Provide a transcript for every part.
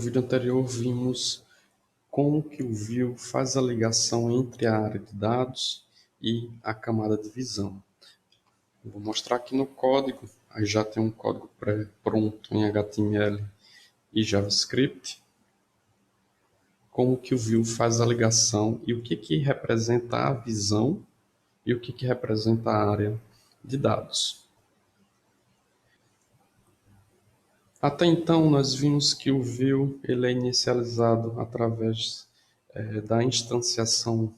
vídeo anterior vimos como que o view faz a ligação entre a área de dados e a camada de visão. Vou mostrar aqui no código, aí já tem um código pré-pronto em HTML e JavaScript, como que o view faz a ligação e o que representa a visão e o que representa a área de dados. Até então, nós vimos que o view ele é inicializado através da instanciação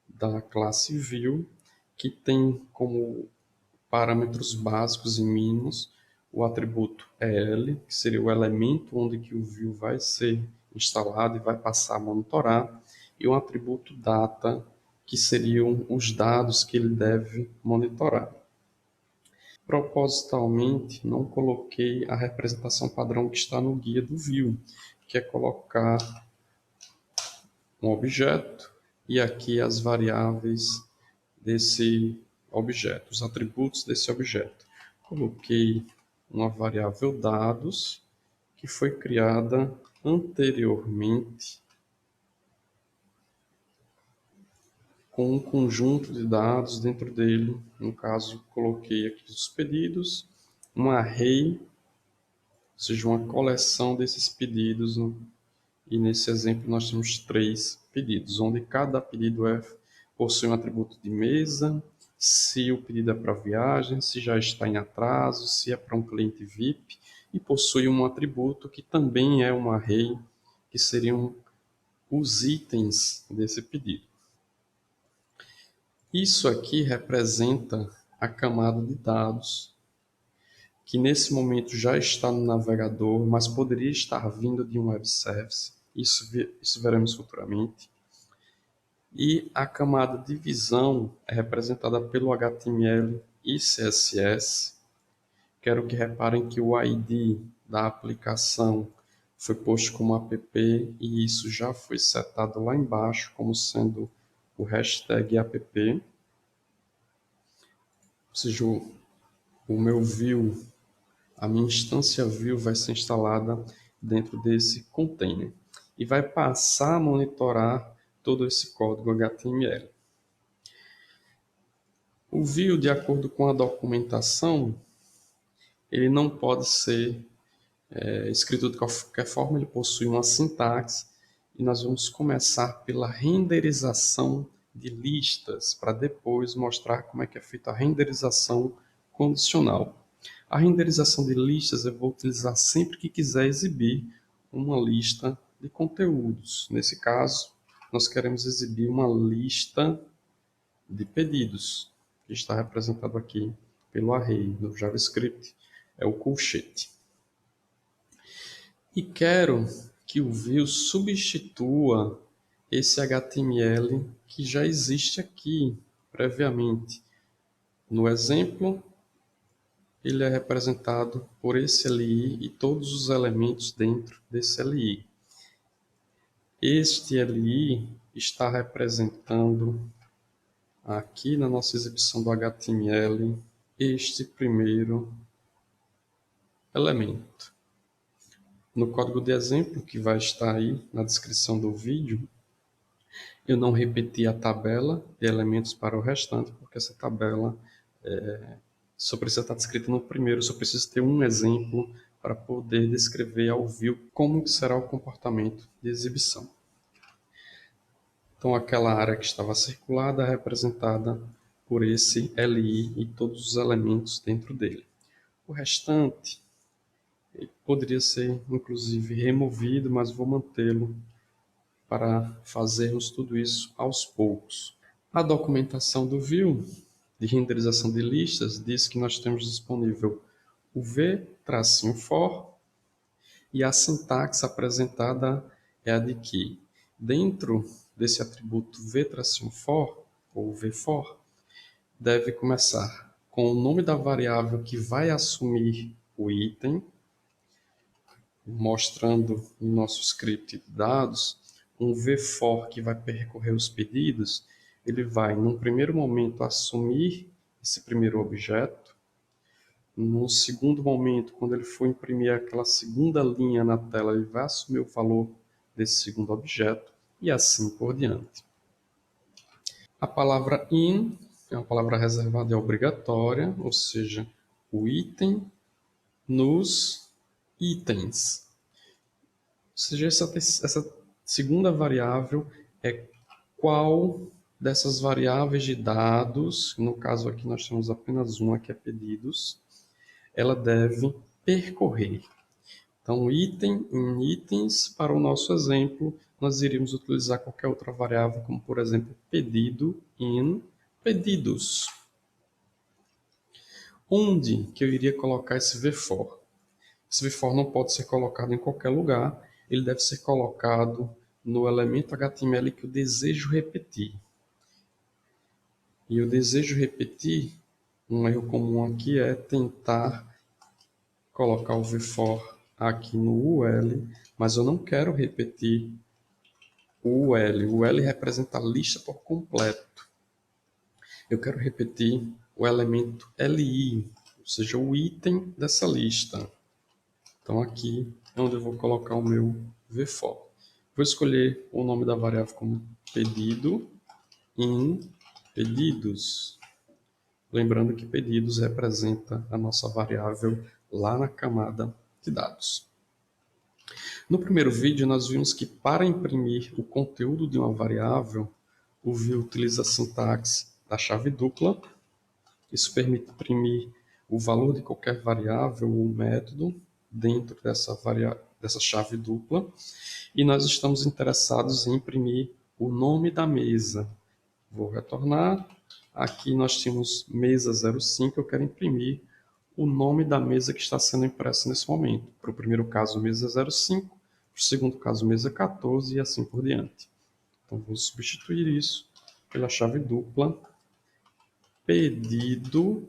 da classe view, que tem como parâmetros básicos e mínimos o atributo EL, que seria o elemento onde que o view vai ser instalado e vai passar a monitorar, e um atributo data, que seriam os dados que ele deve monitorar. Propositalmente, não coloquei a representação padrão que está no guia do view, que é colocar um objeto e aqui as variáveis desse objeto, os atributos desse objeto. Coloquei uma variável dados que foi criada anteriormente com um conjunto de dados dentro dele. No caso, coloquei aqui os pedidos, um array, ou seja, uma coleção desses pedidos. E nesse exemplo nós temos 3 pedidos, onde cada pedido possui um atributo de mesa, se o pedido é para viagem, se já está em atraso, se é para um cliente VIP, e possui um atributo que também é um array, que seriam os itens desse pedido. Isso aqui representa a camada de dados, que nesse momento já está no navegador, mas poderia estar vindo de um web service. Isso veremos futuramente. E a camada de visão é representada pelo HTML e CSS. Quero que reparem que o ID da aplicação foi posto como app e isso já foi setado lá embaixo como sendo o hashtag app. Ou seja, o meu view, a minha instância view vai ser instalada dentro desse container e vai passar a monitorar todo esse código HTML. O view, de acordo com a documentação, ele não pode ser escrito de qualquer forma, ele possui uma sintaxe e nós vamos começar pela renderização de listas para depois mostrar como é que é feita a renderização condicional. A renderização de listas eu vou utilizar sempre que quiser exibir uma lista de conteúdos. Nesse caso, nós queremos exibir uma lista de pedidos, que está representado aqui pelo array do JavaScript, é o colchete. E quero que o view substitua esse HTML que já existe aqui previamente. No exemplo, ele é representado por esse LI e todos os elementos dentro desse LI. Este LI está representando aqui na nossa exibição do HTML este primeiro elemento. No código de exemplo, que vai estar aí na descrição do vídeo, eu não repeti a tabela de elementos para o restante, porque essa tabela só precisa estar descrita no primeiro, só precisa ter um exemplo para poder descrever ao view como será o comportamento de exibição. Então, aquela área que estava circulada é representada por esse LI e todos os elementos dentro dele. O restante poderia ser, inclusive, removido, mas vou mantê-lo para fazermos tudo isso aos poucos. A documentação do view de renderização de listas diz que nós temos disponível o v-for e a sintaxe apresentada é a de que dentro desse atributo v-for ou v-for deve começar com o nome da variável que vai assumir o item, mostrando no nosso script de dados um v-for que vai percorrer os pedidos. Ele vai, num primeiro momento, assumir esse primeiro objeto. No segundo momento, quando ele for imprimir aquela segunda linha na tela, ele vai assumir o valor desse segundo objeto e assim por diante. A palavra in é uma palavra reservada e obrigatória, ou seja, o item nos itens. Ou seja, essa segunda variável é qual dessas variáveis de dados, no caso aqui nós temos apenas uma que é pedidos, ela deve percorrer. Então, item em itens, para o nosso exemplo, nós iríamos utilizar qualquer outra variável, como por exemplo, pedido em pedidos. Onde que eu iria colocar esse VFOR? Esse VFOR não pode ser colocado em qualquer lugar, ele deve ser colocado no elemento HTML que eu desejo repetir. E eu desejo repetir, um erro comum aqui é tentar colocar o VFOR aqui no UL, mas eu não quero repetir o UL. O UL representa a lista por completo. Eu quero repetir o elemento LI, ou seja, o item dessa lista. Então aqui é onde eu vou colocar o meu VFOR. Vou escolher o nome da variável como pedido em pedidos. Lembrando que pedidos representa a nossa variável lá na camada de dados. No primeiro vídeo, nós vimos que para imprimir o conteúdo de uma variável, o view utiliza a sintaxe da chave dupla. Isso permite imprimir o valor de qualquer variável ou método dentro dessa chave dupla. E nós estamos interessados em imprimir o nome da mesa. Vou retornar. Aqui nós temos mesa 05, eu quero imprimir o nome da mesa que está sendo impressa nesse momento. Para o primeiro caso, mesa 05, para o segundo caso, mesa 14 e assim por diante. Então, vou substituir isso pela chave dupla pedido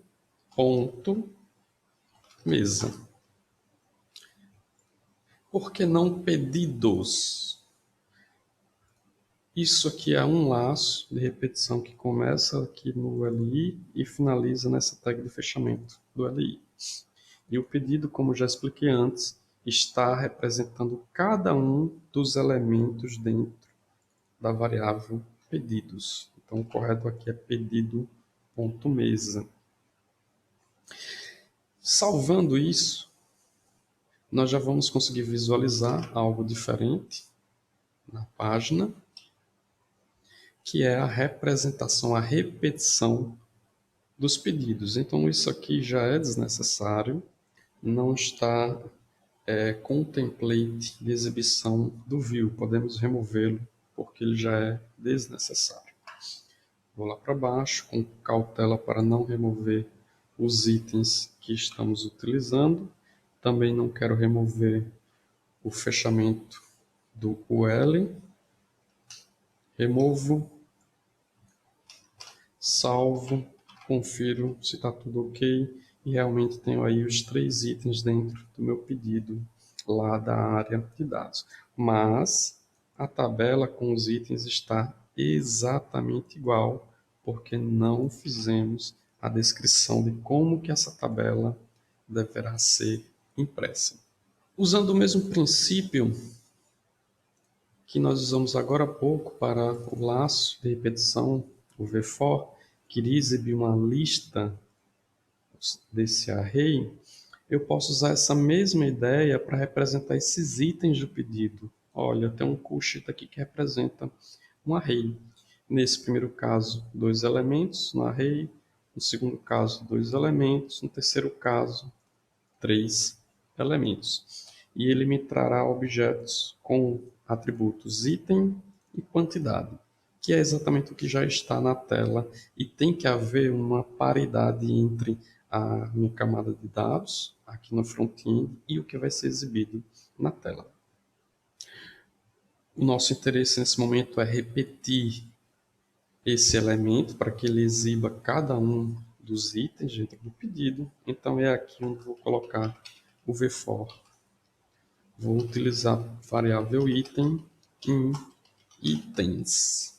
ponto mesa. Por que não pedidos? Isso aqui é um laço de repetição que começa aqui no LI e finaliza nessa tag de fechamento do LI. E o pedido, como já expliquei antes, está representando cada um dos elementos dentro da variável pedidos. Então, o correto aqui é pedido.mesa. Salvando isso, nós já vamos conseguir visualizar algo diferente na página, que é a representação, a repetição dos pedidos. Então, isso aqui já é desnecessário, não está com o template de exibição do view. Podemos removê-lo, porque ele já é desnecessário. Vou lá para baixo, com cautela para não remover os itens que estamos utilizando. Também não quero remover o fechamento do UL. Removo, salvo, confiro se está tudo ok e realmente tenho aí os 3 itens dentro do meu pedido lá da área de dados. Mas a tabela com os itens está exatamente igual, porque não fizemos a descrição de como que essa tabela deverá ser impressa. Usando o mesmo princípio que nós usamos agora há pouco para o laço de repetição, o VFOR, que iria exibir uma lista desse array, eu posso usar essa mesma ideia para representar esses itens do pedido. Olha, tem um coxet aqui que representa um array. Nesse primeiro caso, 2 elementos no array. No segundo caso, 2 elementos. No terceiro caso, 3 elementos. E ele me trará objetos com atributos item e quantidade, que é exatamente o que já está na tela, e tem que haver uma paridade entre a minha camada de dados, aqui no front-end, e o que vai ser exibido na tela. O nosso interesse nesse momento é repetir esse elemento para que ele exiba cada um dos itens dentro do pedido. Então é aqui onde vou colocar o VFOR. Vou utilizar a variável item em itens.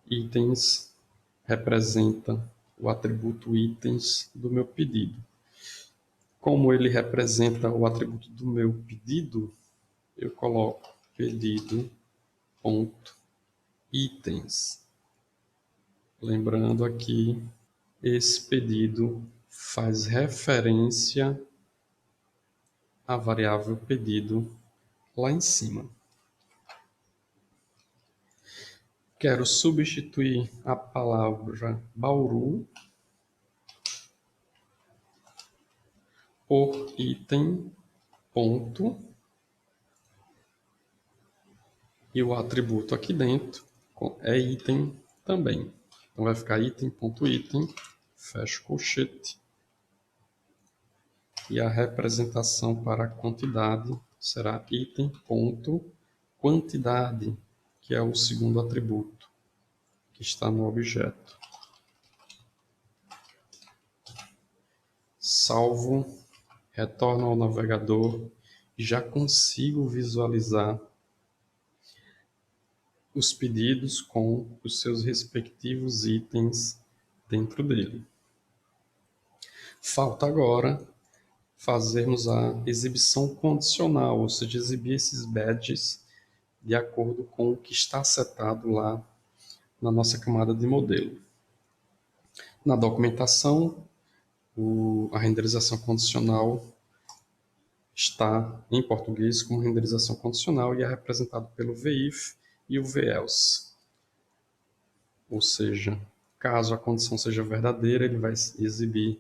Itens representa o atributo itens do meu pedido. Como ele representa o atributo do meu pedido, eu coloco pedido.itens. Lembrando aqui, esse pedido faz referência à variável pedido lá em cima. Quero substituir a palavra Bauru por item ponto e o atributo aqui dentro é item também. Então vai ficar item.item, fecho colchete, e a representação para a quantidade será item.quantidade, que é o segundo atributo que está no objeto. Salvo, retorno ao navegador e já consigo visualizar os pedidos com os seus respectivos itens dentro dele. Falta agora fazermos a exibição condicional, ou seja, exibir esses badges de acordo com o que está setado lá na nossa camada de modelo. Na documentação, a renderização condicional está em português como renderização condicional e é representado pelo VIF e o VELSE. Ou seja, caso a condição seja verdadeira, ele vai exibir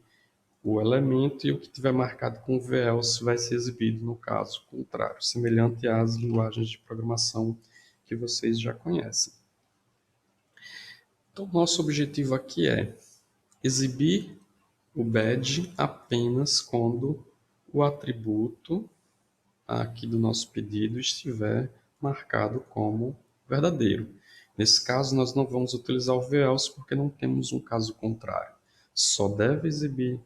o elemento e o que tiver marcado com VELSE vai ser exibido no caso contrário, semelhante às linguagens de programação que vocês já conhecem. Então, nosso objetivo aqui é exibir o badge apenas quando o atributo aqui do nosso pedido estiver marcado como verdadeiro. Nesse caso, nós não vamos utilizar o VELSE porque não temos um caso contrário. Só deve exibir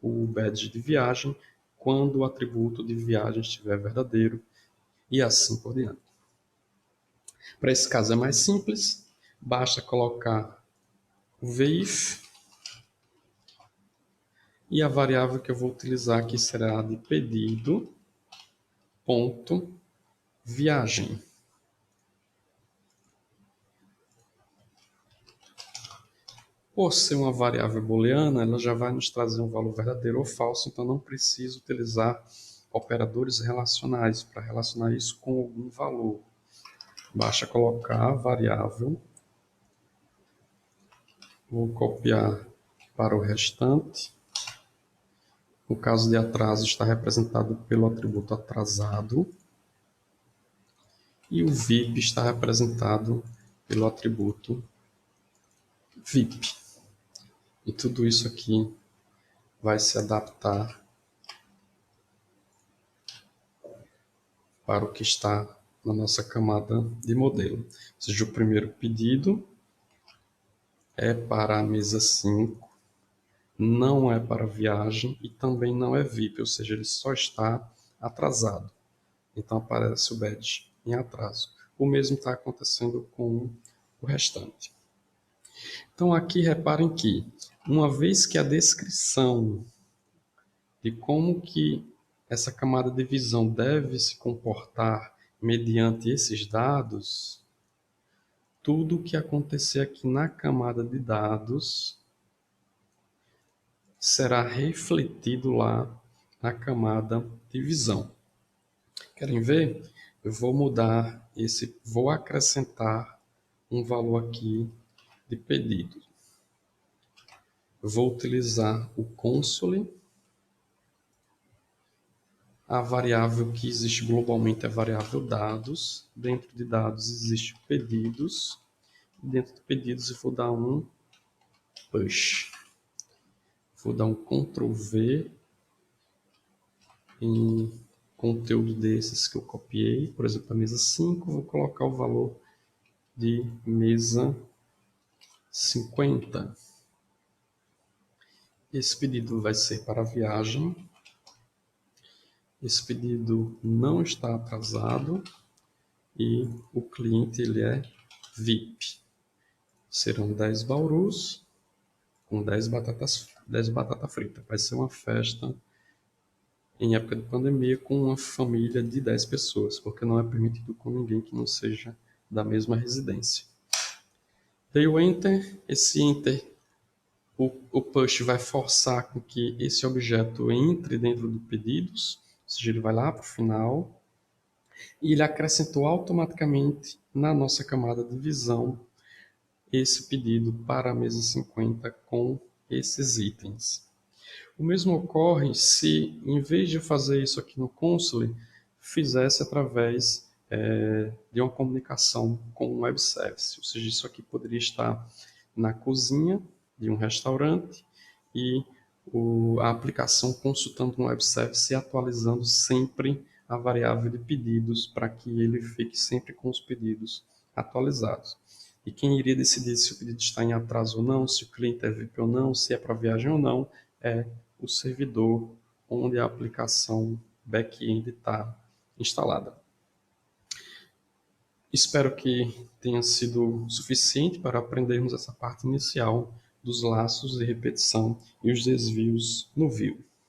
o badge de viagem quando o atributo de viagem estiver verdadeiro e assim por diante. Para esse caso é mais simples, basta colocar o VIF e a variável que eu vou utilizar aqui será a de pedido.viagem. Por ser uma variável booleana, ela já vai nos trazer um valor verdadeiro ou falso, então não preciso utilizar operadores relacionais para relacionar isso com algum valor. Basta colocar a variável, vou copiar para o restante. No caso de atraso, está representado pelo atributo atrasado. E o VIP está representado pelo atributo VIP. E tudo isso aqui vai se adaptar para o que está na nossa camada de modelo. Ou seja, o primeiro pedido é para a mesa 5, não é para viagem e também não é VIP, ou seja, ele só está atrasado. Então aparece o badge em atraso. O mesmo está acontecendo com o restante. Então aqui reparem que, uma vez que a descrição de como que essa camada de visão deve se comportar mediante esses dados, tudo o que acontecer aqui na camada de dados será refletido lá na camada de visão. Querem ver? Eu vou mudar vou acrescentar um valor aqui de pedido. Eu vou utilizar o console. A variável que existe globalmente é a variável dados. Dentro de dados existe pedidos. Dentro de pedidos eu vou dar um push. Vou dar um Ctrl V em conteúdo desses que eu copiei. Por exemplo, a mesa 5, vou colocar o valor de mesa 50. Esse pedido vai ser para a viagem. Esse pedido não está atrasado e o cliente ele é VIP. Serão 10 baurus com 10 batatas fritas. Vai ser uma festa em época de pandemia com uma família de 10 pessoas, porque não é permitido com ninguém que não seja da mesma residência. Dei o Enter, esse Enter, o push vai forçar com que esse objeto entre dentro do pedidos, ou seja, ele vai lá para o final, e ele acrescentou automaticamente na nossa camada de visão esse pedido para a mesa 50 com esses itens. O mesmo ocorre se, em vez de fazer isso aqui no console, fizesse através de uma comunicação com o web service. Ou seja, isso aqui poderia estar na cozinha de um restaurante e a aplicação consultando um web service e atualizando sempre a variável de pedidos para que ele fique sempre com os pedidos atualizados. E quem iria decidir se o pedido está em atraso ou não, se o cliente é VIP ou não, se é para viagem ou não, é o servidor onde a aplicação back-end está instalada. Espero que tenha sido suficiente para aprendermos essa parte inicial dos laços de repetição e os desvios no view.